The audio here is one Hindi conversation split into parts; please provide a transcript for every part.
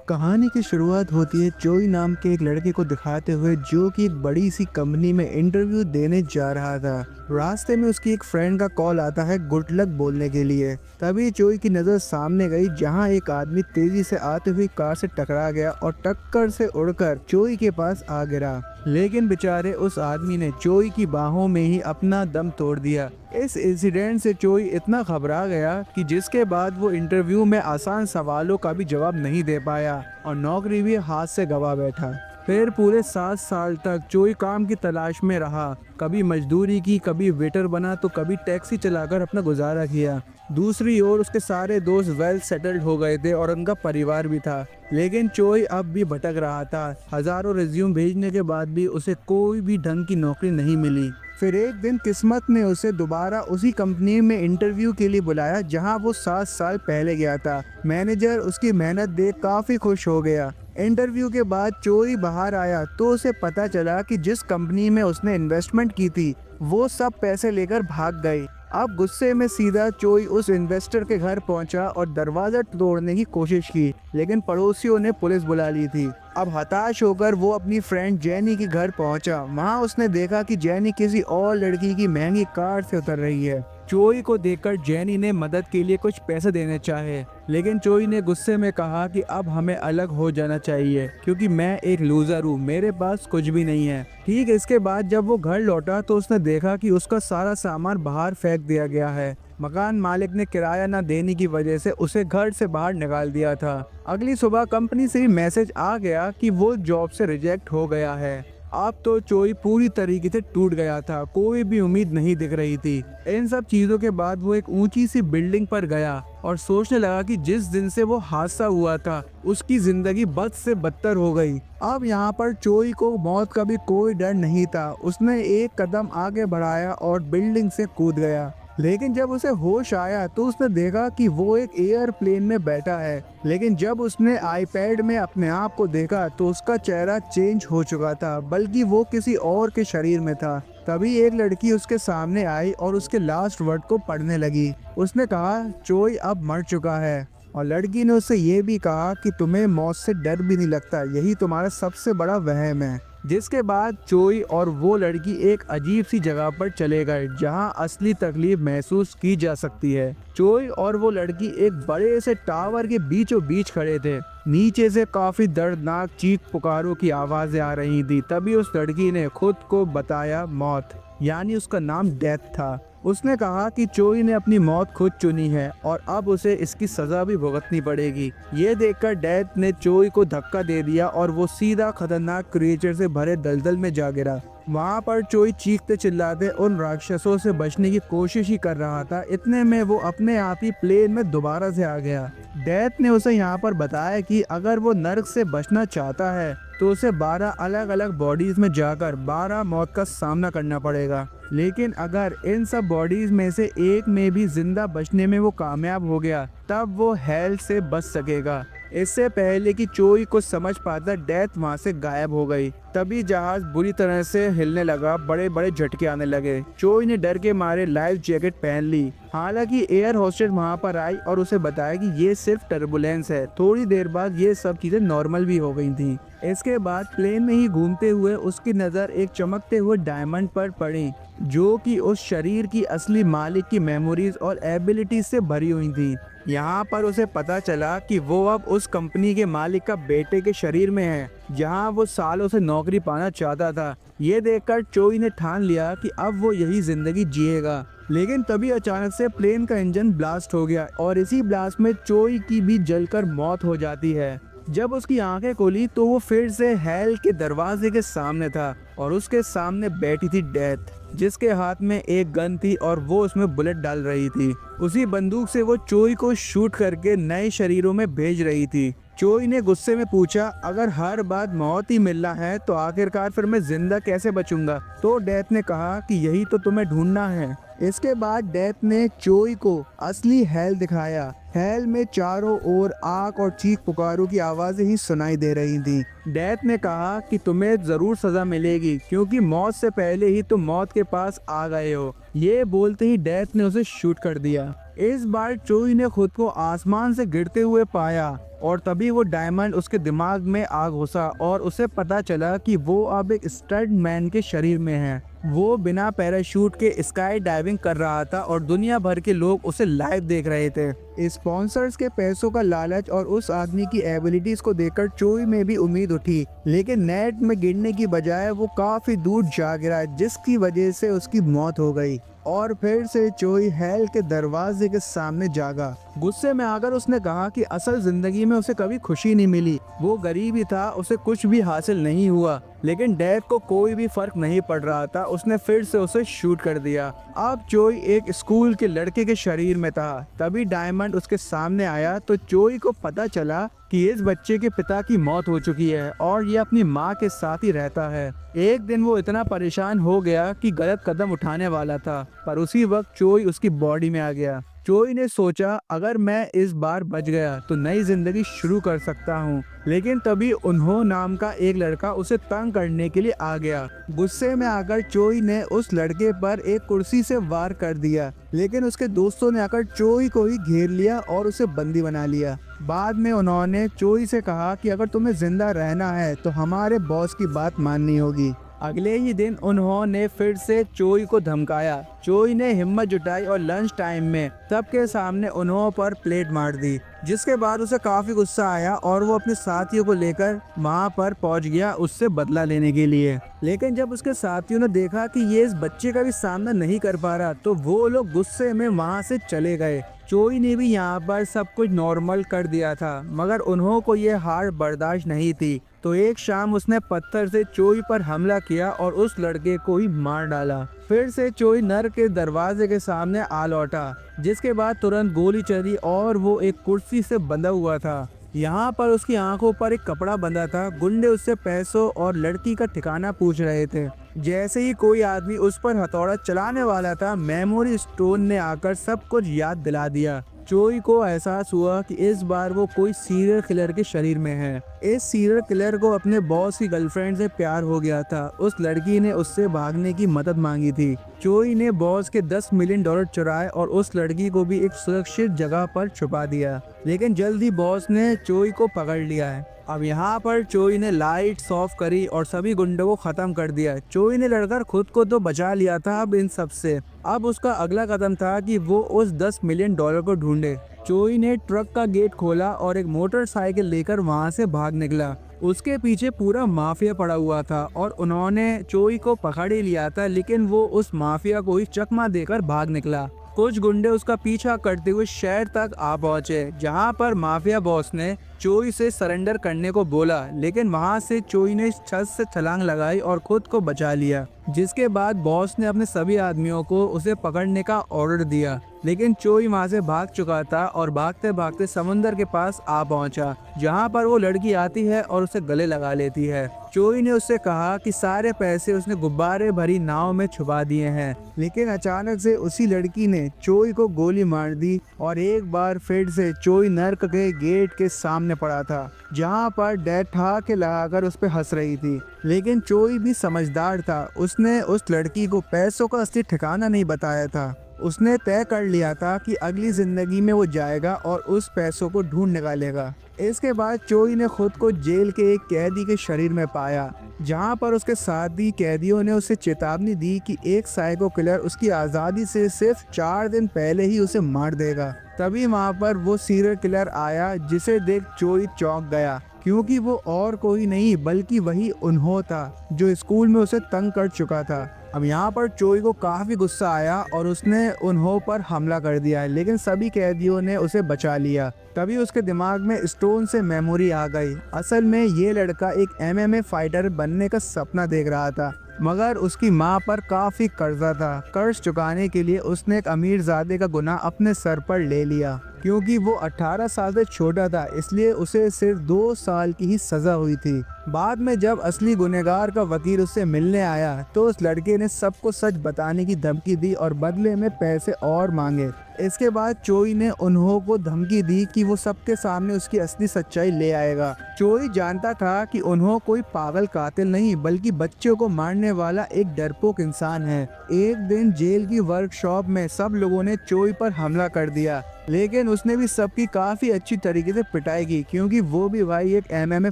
कहानी की शुरुआत होती है चोई नाम के एक लड़के को दिखाते हुए जो कि एक बड़ी सी कंपनी में इंटरव्यू देने जा रहा था। रास्ते में उसकी एक फ्रेंड का कॉल आता है गुड लक बोलने के लिए। तभी चोई की नज़र सामने गई जहां एक आदमी तेजी से आते हुए कार से टकरा गया और टक्कर से उड़कर चोई के पास आ गिरा। लेकिन बेचारे उस आदमी ने चोई की बाहों में ही अपना दम तोड़ दिया। इस इंसिडेंट से चोई इतना घबरा गया कि जिसके बाद वो इंटरव्यू में आसान सवालों का भी जवाब नहीं दे पाया और नौकरी भी हाथ से गवा बैठा। फिर पूरे 7 साल तक चोई काम की तलाश में रहा। कभी मजदूरी की, कभी वेटर बना तो कभी टैक्सी चलाकर अपना गुजारा किया। दूसरी ओर उसके सारे दोस्त वेल सेटल्ड हो गए थे और उनका परिवार भी था। लेकिन चोई अब भी भटक रहा था। हजारों रिज्यूम भेजने के बाद भी उसे कोई भी ढंग की नौकरी नहीं मिली। फिर एक दिन किस्मत ने उसे दोबारा उसी कंपनी में इंटरव्यू के लिए बुलाया जहां वो 7 साल पहले गया था। मैनेजर उसकी मेहनत देख काफी खुश हो गया। इंटरव्यू के बाद चोई बाहर आया तो उसे पता चला कि जिस कंपनी में उसने इन्वेस्टमेंट की थी वो सब पैसे लेकर भाग गई। अब गुस्से में सीधा चोई उस इन्वेस्टर के घर पहुंचा और दरवाजा तोड़ने की कोशिश की, लेकिन पड़ोसियों ने पुलिस बुला ली थी। अब हताश होकर वो अपनी फ्रेंड जेनी के घर पहुंचा। वहां उसने देखा कि जेनी किसी और लड़की की महंगी कार से उतर रही है। चोई को देखकर जेनी ने मदद के लिए कुछ पैसे देने चाहे, लेकिन चोई ने गुस्से में कहा कि अब हमें अलग हो जाना चाहिए क्योंकि मैं एक लूजर हूँ, मेरे पास कुछ भी नहीं है। ठीक इसके बाद जब वो घर लौटा तो उसने देखा कि उसका सारा सामान बाहर फेंक दिया गया है। मकान मालिक ने किराया न देने की वजह से उसे घर से बाहर निकाल दिया था। अगली सुबह कंपनी से भी मैसेज आ गया कि वो जॉब से रिजेक्ट हो गया है। अब तो चोई पूरी तरीके से टूट गया था, कोई भी उम्मीद नहीं दिख रही थी। इन सब चीजों के बाद वो एक ऊंची सी बिल्डिंग पर गया और सोचने लगा कि जिस दिन से वो हादसा हुआ था उसकी जिंदगी बद से बदतर हो गई। अब यहाँ पर चोई को मौत का भी कोई डर नहीं था। उसने एक कदम आगे बढ़ाया और बिल्डिंग से कूद गया। लेकिन जब उसे होश आया तो उसने देखा कि वो एक एयरप्लेन में बैठा है। लेकिन जब उसने आईपैड में अपने आप को देखा तो उसका चेहरा चेंज हो चुका था, बल्कि वो किसी और के शरीर में था। तभी एक लड़की उसके सामने आई और उसके लास्ट वर्ड को पढ़ने लगी। उसने कहा चोई अब मर चुका है। और लड़की ने उससे ये भी कहा कि तुम्हें मौत से डर भी नहीं लगता, यही तुम्हारा सबसे बड़ा वहम है। जिसके बाद चोई और वो लड़की एक अजीब सी जगह पर चले गए जहां असली तकलीफ महसूस की जा सकती है। चोई और वो लड़की एक बड़े से टावर के बीचों बीच खड़े थे। नीचे से काफी दर्दनाक चीख पुकारों की आवाजें आ रही थी। तभी उस लड़की ने खुद को बताया मौत, यानी उसका नाम डेथ था। उसने कहा कि चोई ने अपनी मौत खुद चुनी है और अब उसे इसकी सजा भी भुगतनी पड़ेगी। ये देखकर डेथ ने चोई को धक्का दे दिया और वो सीधा खतरनाक क्रिएचर से भरे दलदल में जा गिरा। वहाँ पर चोई चीखते चिल्लाते उन राक्षसों से बचने की कोशिश ही कर रहा था। इतने में वो अपने आप ही प्लेन में दोबारा से आ गया। डेथ ने उसे यहाँ पर बताया कि अगर वो नर्क से बचना चाहता है तो उसे 12 अलग अलग बॉडीज में जाकर 12 मौत का सामना करना पड़ेगा। लेकिन अगर इन सब बॉडीज में से एक में भी जिंदा बचने में वो कामयाब हो गया तब वो हेल से बच सकेगा। इससे पहले कि चोई को समझ पाता डेथ वहां से गायब हो गई। तभी जहाज बुरी तरह से हिलने लगा, बड़े बड़े झटके आने लगे। चोई ने डर के मारे लाइफ जैकेट पहन ली। हालांकि एयर होस्टेस वहां पर आई और उसे बताया कि ये सिर्फ टर्बुलेंस है। थोड़ी देर बाद ये सब चीजें नॉर्मल भी हो गई थी। इसके बाद प्लेन में ही घूमते हुए उसकी नज़र एक चमकते हुए डायमंड पर पड़ी जो कि उस शरीर की असली मालिक की मेमोरीज और एबिलिटीज से भरी हुई थी। यहाँ पर उसे पता चला कि वो अब उस कंपनी के मालिक का बेटे के शरीर में है जहाँ वो सालों से नौकरी पाना चाहता था। ये देखकर चोई ने ठान लिया कि अब वो यही जिंदगी जिएगा। लेकिन तभी अचानक से प्लेन का इंजन ब्लास्ट हो गया और इसी ब्लास्ट में चोई की भी जलकर मौत हो जाती है। जब उसकी आंखें खुली तो वो फिर से हेल के दरवाजे के सामने था और उसके सामने बैठी थी डेथ, जिसके हाथ में एक गन थी और वो उसमें बुलेट डाल रही थी। उसी बंदूक से वो चोई को शूट करके नए शरीरों में भेज रही थी। चोई ने गुस्से में पूछा अगर हर बात मौत ही मिलना है तो आखिरकार फिर मैं जिंदा कैसे बचूंगा। तो डेथ ने कहा कि यही तो तुम्हें ढूंढना है। इसके बाद डेथ ने चोई को असली हेल दिखाया। हेल में चारों ओर आग और चीख पुकारों की आवाजें ही सुनाई दे रही थी। डेथ ने कहा कि तुम्हें जरूर सजा मिलेगी क्योंकि मौत से पहले ही तुम मौत के पास आ गए हो। ये बोलते ही डेथ ने उसे शूट कर दिया। इस बार चोई ने खुद को आसमान से गिरते हुए पाया और तभी वो डायमंड उसके दिमाग में आ घुसा और उसे पता चला कि वो अब एक स्टड मैन के शरीर में है। वो बिना पैराशूट के स्काई डाइविंग कर रहा था और दुनिया भर के लोग उसे लाइव देख रहे थे। स्पॉन्सर्स के पैसों का लालच और उस आदमी की एबिलिटीज को देखकर चोई में भी उम्मीद उठी, लेकिन नेट में गिरने की बजाय वो काफी दूर जा गिरा जिसकी वजह से उसकी मौत हो गई। और फिर से चोई हेल के दरवाजे के सामने जागा। गुस्से में आकर उसने कहा कि असल जिंदगी में उसे कभी खुशी नहीं मिली, वो गरीब ही था, उसे कुछ भी हासिल नहीं हुआ। लेकिन डेथ को कोई भी फर्क नहीं पड़ रहा था, उसने फिर से उसे शूट कर दिया। अब चोई एक स्कूल के लड़के के शरीर में था। तभी डायमंड उसके सामने आया तो चोई को पता चला कि इस बच्चे के पिता की मौत हो चुकी है और ये अपनी माँ के साथ ही रहता है। एक दिन वो इतना परेशान हो गया कि गलत कदम उठाने वाला था, पर उसी वक्त चोई उसकी बॉडी में आ गया। चोई ने सोचा अगर मैं इस बार बच गया तो नई जिंदगी शुरू कर सकता हूँ। लेकिन तभी उन्हों नाम का एक लड़का उसे तंग करने के लिए आ गया। गुस्से में आकर चोई ने उस लड़के पर एक कुर्सी से वार कर दिया, लेकिन उसके दोस्तों ने आकर चोई को ही घेर लिया और उसे बंदी बना लिया। बाद में उन्होंने चोई से कहा कि अगर तुम्हें जिंदा रहना है तो हमारे बॉस की बात माननी होगी। अगले ही दिन उन्होंने फिर से चोई को धमकाया। चोई ने हिम्मत जुटाई और लंच टाइम में सबके सामने उन्हों पर प्लेट मार दी, जिसके बाद उसे काफी गुस्सा आया और वो अपने साथियों को लेकर वहां पर पहुंच गया उससे बदला लेने के लिए। लेकिन जब उसके साथियों ने देखा कि ये इस बच्चे का भी सामना नहीं कर पा रहा तो वो लोग गुस्से में वहां से चले गए। चोई ने भी यहाँ पर सब कुछ नॉर्मल कर दिया था, मगर उन्हों को ये हार बर्दाश्त नहीं थी। तो एक शाम उसने पत्थर से चोई पर हमला किया और उस लड़के को ही मार डाला। फिर से चोई नर के दरवाजे के सामने आ लौटा, जिसके बाद तुरंत गोली चली और वो एक कुर्सी से बंधा हुआ था। यहाँ पर उसकी आंखों पर एक कपड़ा बंधा था। गुंडे उससे पैसों और लड़की का ठिकाना पूछ रहे थे। जैसे ही कोई आदमी उस पर हथौड़ा चलाने वाला था, मेमोरी स्टोन ने आकर सब कुछ याद दिला दिया। चोई को एहसास हुआ कि इस बार वो कोई सीरियल किलर के शरीर में है। इस सीरियल किलर को अपने बॉस की गर्लफ्रेंड से प्यार हो गया था। उस लड़की ने उससे भागने की मदद मांगी थी। चोई ने बॉस के $10 मिलियन चुराए और उस लड़की को भी एक सुरक्षित जगह पर छुपा दिया। लेकिन जल्द ही बॉस ने चोई को पकड़ लिया है। अब यहाँ पर चोई ने लाइट्स ऑफ करी और सभी गुंडों को खत्म कर दिया। चोई ने लड़कर खुद को तो बचा लिया था अब इन सब से। अब उसका अगला कदम था कि वो उस $10 मिलियन को ढूंढे। चोई ने ट्रक का गेट खोला और एक मोटरसाइकिल लेकर वहां से भाग निकला। उसके पीछे पूरा माफिया पड़ा हुआ था और उन्होंने चोई को पकड़ ही लिया था, लेकिन वो उस माफिया को ही चकमा देकर भाग निकला। कुछ गुंडे उसका पीछा करते हुए शहर तक आ पहुंचे, जहां पर माफिया बॉस ने चोई से सरेंडर करने को बोला, लेकिन वहां से चोई ने छत से छलांग लगाई और खुद को बचा लिया। जिसके बाद बॉस ने अपने सभी आदमियों को उसे पकड़ने का ऑर्डर दिया, लेकिन चोई वहां से भाग चुका था और भागते भागते समुंदर के पास आ पहुंचा, जहां पर वो लड़की आती है और उसे गले लगा लेती है। चोई ने उससे कहा कि सारे पैसे उसने गुब्बारे भरी नाव में छुपा दिए हैं, लेकिन अचानक से उसी लड़की ने चोई को गोली मार दी और एक बार फिर से चोई नर्क के गेट के सामने पड़ा था, जहां पर डेथ ठहाके लगाकर उस पर हंस रही थी। लेकिन चोई भी समझदार था, उसने उस लड़की को पैसों का असली ठिकाना नहीं बताया था। उसने तय कर लिया था कि अगली जिंदगी में वो जाएगा और उस पैसों को ढूंढ निकालेगा। इसके बाद चोई ने खुद को जेल के एक कैदी के शरीर में पाया, जहां पर उसके साथी कैदियों ने उसे चेतावनी दी कि एक साइको किलर उसकी आज़ादी से सिर्फ 4 दिन पहले ही उसे मार देगा। तभी वहां पर वो सीरियल किलर आया, जिसे देख चोई चौंक गया, क्योंकि वो और कोई नहीं बल्कि वही उन्हों था जो स्कूल में उसे तंग कर चुका था। अब यहाँ पर चोई को काफी गुस्सा आया और उसने उन्हों पर हमला कर दिया, लेकिन सभी कैदियों ने उसे बचा लिया। तभी उसके दिमाग में स्टोन से मेमोरी आ गई। असल में ये लड़का एक MMA फाइटर बनने का सपना देख रहा था, मगर उसकी माँ पर काफी कर्जा था। कर्ज चुकाने के लिए उसने एक अमीरजादे का गुनाह अपने सर पर ले लिया। क्योंकि वो 18 साल से छोटा था, इसलिए उसे सिर्फ 2 साल की ही सजा हुई थी। बाद में जब असली गुनहगार का वकील उससे मिलने आया तो उस लड़के ने सबको सच बताने की धमकी दी और बदले में पैसे और मांगे। इसके बाद चोई ने उन्हों को धमकी दी कि वो सबके सामने उसकी असली सच्चाई ले आएगा। चोई जानता था कि उन्हों कोई पागल कातिल नहीं बल्कि बच्चों को मारने वाला एक डरपोक इंसान है। एक दिन जेल की वर्कशॉप में सब लोगों ने चोई पर हमला कर दिया, लेकिन उसने भी सबकी काफी अच्छी तरीके से पिटाई की क्योंकि वो भी भाई एक एमएमए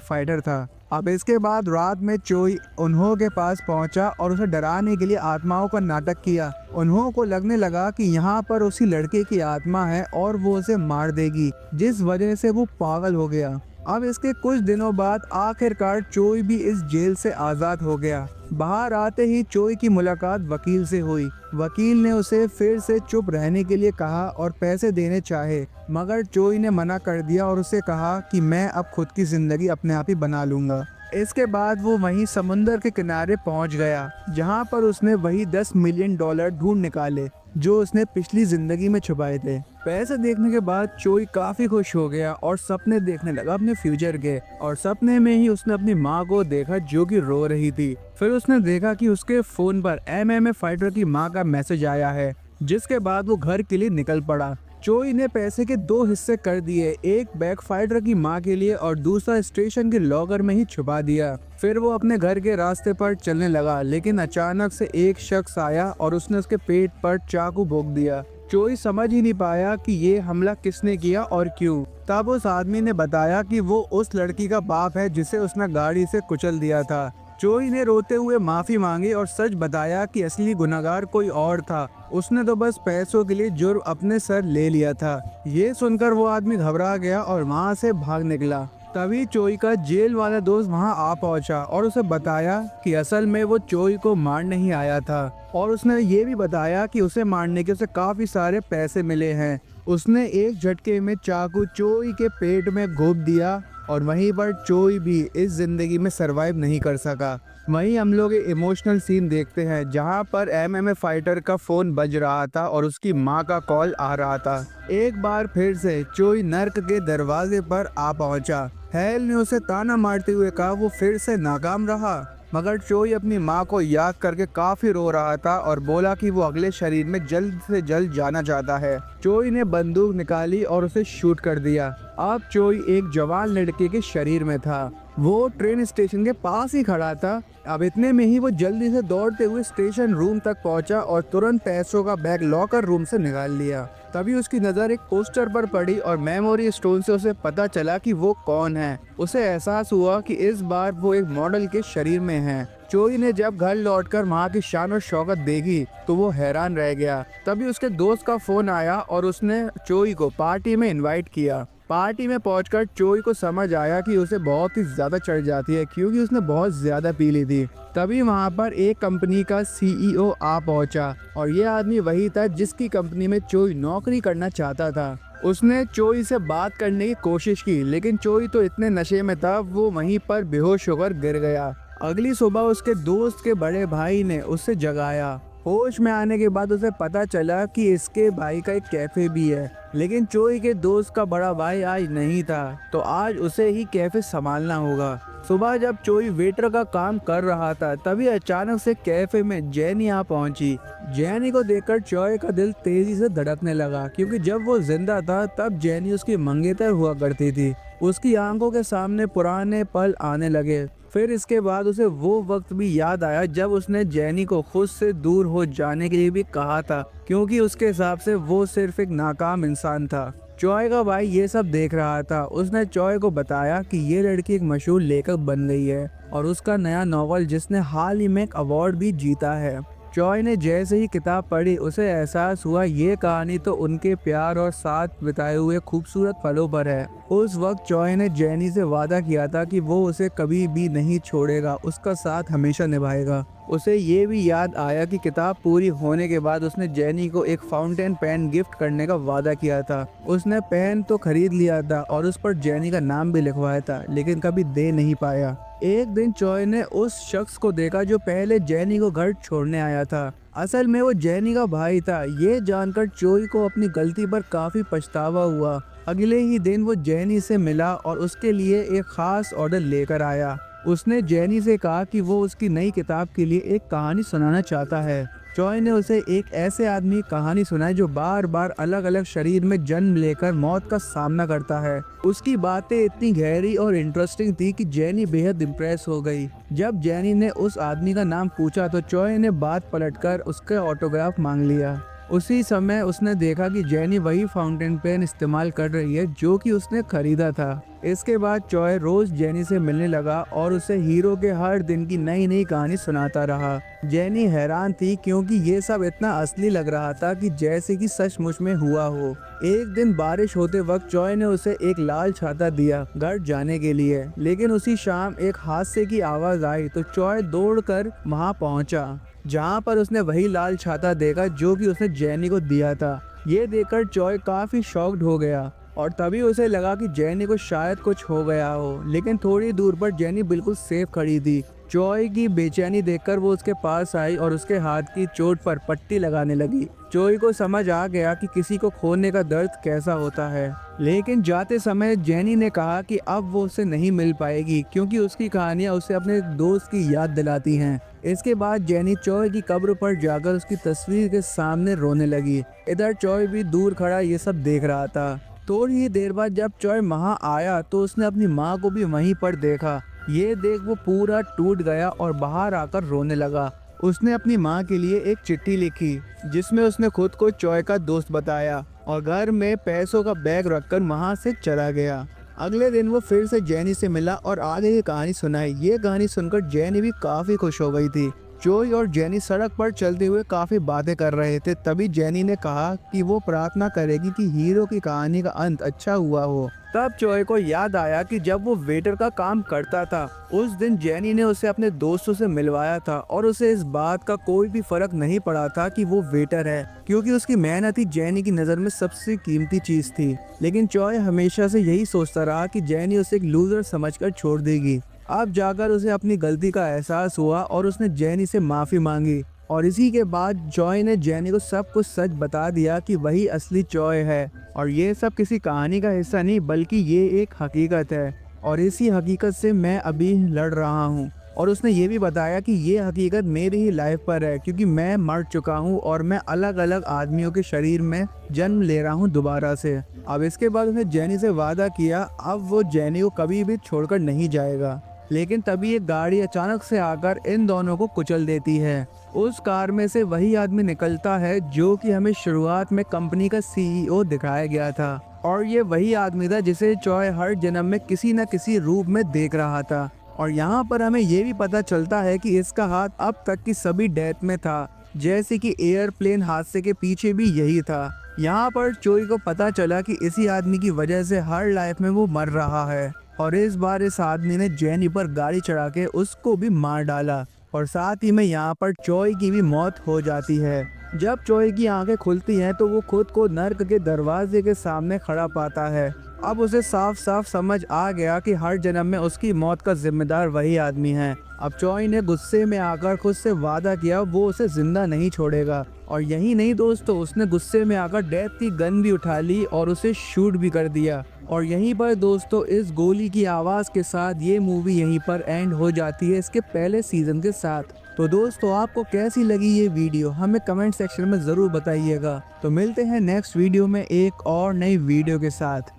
फाइटर था। अब इसके बाद रात में चोई उन्हों के पास पहुंचा और उसे डराने के लिए आत्माओं का नाटक किया। उन्हों को लगने लगा कि यहाँ पर उसी लड़के की आत्मा है और वो उसे मार देगी, जिस वजह से वो पागल हो गया। अब इसके कुछ दिनों बाद आखिरकार चोई भी इस जेल से आज़ाद हो गया। बाहर आते ही चोई की मुलाकात वकील से हुई। वकील ने उसे फिर से चुप रहने के लिए कहा और पैसे देने चाहे, मगर चोई ने मना कर दिया और उसे कहा कि मैं अब खुद की जिंदगी अपने आप ही बना लूंगा। इसके बाद वो वहीं समुंदर के किनारे पहुंच गया, जहां पर उसने वही $10 मिलियन ढूंढ निकाले जो उसने पिछली जिंदगी में छुपाए थे। पैसे देखने के बाद चोई काफी खुश हो गया और सपने देखने लगा अपने फ्यूचर के। और सपने में ही उसने अपनी माँ को देखा जो कि रो रही थी। फिर उसने देखा कि उसके फोन पर एमएमए फाइटर की माँ का मैसेज आया है, जिसके बाद वो घर के लिए निकल पड़ा। चोई ने पैसे के 2 हिस्से कर दिए, एक बैक फाइटर की माँ के लिए और दूसरा स्टेशन के लॉकर में ही छुपा दिया। फिर वो अपने घर के रास्ते पर चलने लगा, लेकिन अचानक से एक शख्स आया और उसने उसके पेट पर चाकू भोंक दिया। चोई समझ ही नहीं पाया कि ये हमला किसने किया और क्यों। तब उस आदमी ने बताया कि वो उस लड़की का बाप है जिसे उसने गाड़ी से कुचल दिया था। चोई ने रोते हुए माफी मांगी और सच बताया कि असली गुनहगार कोई और था, उसने तो बस पैसों के लिए जुर्म अपने सर ले लिया था। ये सुनकर वो आदमी घबरा गया और वहाँ से भाग निकला। तभी चोई का जेल वाला दोस्त वहाँ आ पहुँचा और उसे बताया कि असल में वो चोई को मारने ही आया था, और उसने ये भी बताया कि उसे मारने के उसे काफी सारे पैसे मिले हैं। उसने एक झटके में चाकू चोई के पेट में घोंप दिया और वहीं पर चोई भी इस जिंदगी में सरवाइव नहीं कर सका। वहीं हम लोग इमोशनल सीन देखते हैं जहां पर एमएमए फाइटर का फोन बज रहा था और उसकी मां का कॉल आ रहा था। एक बार फिर से चोई नर्क के दरवाजे पर आ पहुंचा। हेल ने उसे ताना मारते हुए कहा वो फिर से नाकाम रहा, मगर चोई अपनी मां को याद करके काफी रो रहा था और बोला कि वो अगले शरीर में जल्द से जल्द जाना चाहता है। चोई ने बंदूक निकाली और उसे शूट कर दिया। अब चोई एक जवान लड़के के शरीर में था। वो ट्रेन स्टेशन के पास ही खड़ा था। अब इतने में ही वो जल्दी से दौड़ते हुए स्टेशन रूम तक पहुंचा और तुरंत पैसों का बैग लॉकर रूम से निकाल लिया। तभी उसकी नज़र एक पोस्टर पर पड़ी और मेमोरी स्टोन से उसे पता चला कि वो कौन है। उसे एहसास हुआ कि इस बार वो एक मॉडल के शरीर में है। चोई ने जब घर लौटकर वहाँ की शान और शौकत देखी तो वो हैरान रह गया। तभी उसके दोस्त का फोन आया और उसने चोई को पार्टी में इनवाइट किया। पार्टी में पहुंचकर चोई को समझ आया कि उसे बहुत ही ज्यादा चढ़ जाती है क्योंकि उसने बहुत ज्यादा पी ली थी। तभी वहां पर एक कंपनी का सीईओ आ पहुंचा और ये आदमी वही था जिसकी कंपनी में चोई नौकरी करना चाहता था। उसने चोई से बात करने की कोशिश की, लेकिन चोई तो इतने नशे में था वो वहीं पर बेहोश होकर गिर गया। अगली सुबह उसके दोस्त के बड़े भाई ने उसे जगाया। होश में आने के बाद उसे पता चला कि इसके भाई का एक कैफे भी है, लेकिन चोई के दोस्त का बड़ा भाई आज नहीं था, तो आज उसे ही कैफे संभालना होगा। सुबह जब चोई वेटर का काम कर रहा था तभी अचानक से कैफे में जेनी आ पहुंची। जेनी को देखकर चोई का दिल तेजी से धड़कने लगा क्योंकि जब वो जिंदा था तब जेनी उसकी मंगेतर हुआ करती थी। उसकी आंखों के सामने पुराने पल आने लगे। फिर इसके बाद उसे वो वक्त भी याद आया जब उसने जेनी को खुद से दूर हो जाने के लिए भी कहा था, क्योंकि उसके हिसाब से वो सिर्फ एक नाकाम इंसान था। चोई का भाई ये सब देख रहा था। उसने चोई को बताया कि ये लड़की एक मशहूर लेखक बन गई है और उसका नया नॉवल जिसने हाल ही में एक अवार्ड भी जीता है। चोई ने जैसे ही किताब पढ़ी उसे एहसास हुआ ये कहानी तो उनके प्यार और साथ बिताए हुए खूबसूरत पलों पर है। उस वक्त चोई ने जेनी से वादा किया था कि वो उसे कभी भी नहीं छोड़ेगा, उसका साथ हमेशा निभाएगा। उसे ये भी याद आया कि किताब पूरी होने के बाद उसने जेनी को एक फाउंटेन पेन गिफ्ट करने का वादा किया था। उसने पेन तो खरीद लिया था और उस पर जेनी का नाम भी लिखवाया था, लेकिन कभी दे नहीं पाया। एक दिन चॉय ने उस शख्स को देखा जो पहले जेनी को घर छोड़ने आया था। असल में वो जेनी का भाई था। ये जानकर चॉय को अपनी गलती पर काफी पछतावा हुआ। अगले ही दिन वो जेनी से मिला और उसके लिए एक खास ऑर्डर लेकर आया। उसने जेनी से कहा कि वो उसकी नई किताब के लिए एक कहानी सुनाना चाहता है। चॉय ने उसे एक ऐसे आदमी की कहानी सुनाई जो बार बार अलग अलग शरीर में जन्म लेकर मौत का सामना करता है। उसकी बातें इतनी गहरी और इंटरेस्टिंग थी कि जेनी बेहद इम्प्रेस हो गई। जब जेनी ने उस आदमी का नाम पूछा तो चॉय ने बात पलटकर उसके ऑटोग्राफ मांग लिया। उसी समय उसने देखा कि जेनी वही फाउंटेन पेन इस्तेमाल कर रही है जो कि उसने खरीदा था। इसके बाद चॉय रोज जेनी से मिलने लगा और उसे हीरो के हर दिन की नई नई कहानी सुनाता रहा। जेनी हैरान थी क्योंकि ये सब इतना असली लग रहा था कि जैसे कि सचमुच में हुआ हो। एक दिन बारिश होते वक्त चॉय ने उसे एक लाल छाता दिया घर जाने के लिए, लेकिन उसी शाम एक हादसे की आवाज आई तो चॉय दौड़कर वहां पहुंचा, जहां पर उसने वही लाल छाता देखा जो कि उसने जेनी को दिया था। ये देखकर चॉय काफी शॉक्ड हो गया और तभी उसे लगा कि जेनी को शायद कुछ हो गया हो, लेकिन थोड़ी दूर पर जेनी बिल्कुल सेफ खड़ी थी। चॉय की बेचैनी देखकर वो उसके पास आई और उसके हाथ की चोट पर पट्टी लगाने लगी। चॉय को समझ आ गया कि किसी को खोने का दर्द कैसा होता है, लेकिन जाते समय जेनी ने कहा कि अब वो उसे नहीं मिल पाएगी क्योंकि उसकी कहानियां उसे अपने दोस्त की याद दिलाती हैं। इसके बाद जेनी चॉय की कब्र पर जाकर उसकी तस्वीर के सामने रोने लगी। इधर चॉय भी दूर खड़ा ये सब देख रहा था। थोड़ी ही देर बाद जब चॉय वहां आया तो उसने अपनी माँ को भी वहीं पर देखा। ये देख वो पूरा टूट गया और बाहर आकर रोने लगा। उसने अपनी माँ के लिए एक चिट्ठी लिखी जिसमें उसने खुद को चॉय का दोस्त बताया और घर में पैसों का बैग रखकर वहां से चला गया। अगले दिन वो फिर से जेनी से मिला और आगे की कहानी सुनाई। ये कहानी सुनकर जेनी भी काफी खुश हो गई थी। चॉय और जेनी सड़क पर चलते हुए काफी बातें कर रहे थे। तभी जेनी ने कहा कि वो प्रार्थना करेगी कि हीरो की कहानी का अंत अच्छा हुआ हो। तब चॉय को याद आया कि जब वो वेटर का काम करता था उस दिन जेनी ने उसे अपने दोस्तों से मिलवाया था और उसे इस बात का कोई भी फर्क नहीं पड़ा था कि वो वेटर है, क्योंकि उसकी मेहनत ही जेनी की नज़र में सबसे कीमती चीज थी। लेकिन चॉय हमेशा से यही सोचता रहा कि जेनी उसे एक लूजर समझकर छोड़ देगी। अब जाकर उसे अपनी गलती का एहसास हुआ और उसने जेनी से माफ़ी मांगी और इसी के बाद चॉय ने जेनी को सब कुछ सच बता दिया कि वही असली चॉय है और ये सब किसी कहानी का हिस्सा नहीं बल्कि ये एक हकीकत है और इसी हकीकत से मैं अभी लड़ रहा हूँ। और उसने ये भी बताया कि ये हकीकत मेरी ही लाइफ पर है क्योंकि मैं मर चुका हूँ और मैं अलग अलग आदमियों के शरीर में जन्म ले रहा हूँ दोबारा से। अब इसके बाद उसने जेनी से वादा किया अब वो जेनी को कभी भी छोड़कर नहीं जाएगा। लेकिन तभी एक गाड़ी अचानक से आकर इन दोनों को कुचल देती है। उस कार में से वही आदमी निकलता है जो कि हमें शुरुआत में कंपनी का सीईओ दिखाया गया था और ये वही आदमी था जिसे चॉय हर जन्म में किसी न किसी रूप में देख रहा था। और यहाँ पर हमें ये भी पता चलता है कि इसका हाथ अब तक की सभी डेथ में था, जैसे कि एयरप्लेन हादसे के पीछे भी यही था। यहाँ पर चॉय को पता चला कि इसी आदमी की वजह से हर लाइफ में वो मर रहा है और इस बार इस आदमी ने जेनी पर गाड़ी चढ़ा के उसको भी मार डाला और साथ ही में यहाँ पर चॉय की भी मौत हो जाती है। जब चॉय की आंखें खुलती हैं तो वो खुद को नर्क के दरवाजे के सामने खड़ा पाता है। अब उसे साफ साफ समझ आ गया कि हर जन्म में उसकी मौत का जिम्मेदार वही आदमी है। अब चॉय ने गुस्से में आकर खुद से वादा किया वो उसे जिंदा नहीं छोड़ेगा और यही नहीं दोस्तों, उसने गुस्से में आकर डेथ की गन भी उठा ली और उसे शूट भी कर दिया। और यहीं पर दोस्तों इस गोली की आवाज़ के साथ ये मूवी यहीं पर एंड हो जाती है इसके पहले सीजन के साथ। तो दोस्तों आपको कैसी लगी ये वीडियो हमें कमेंट सेक्शन में ज़रूर बताइएगा। तो मिलते हैं नेक्स्ट वीडियो में एक और नई वीडियो के साथ।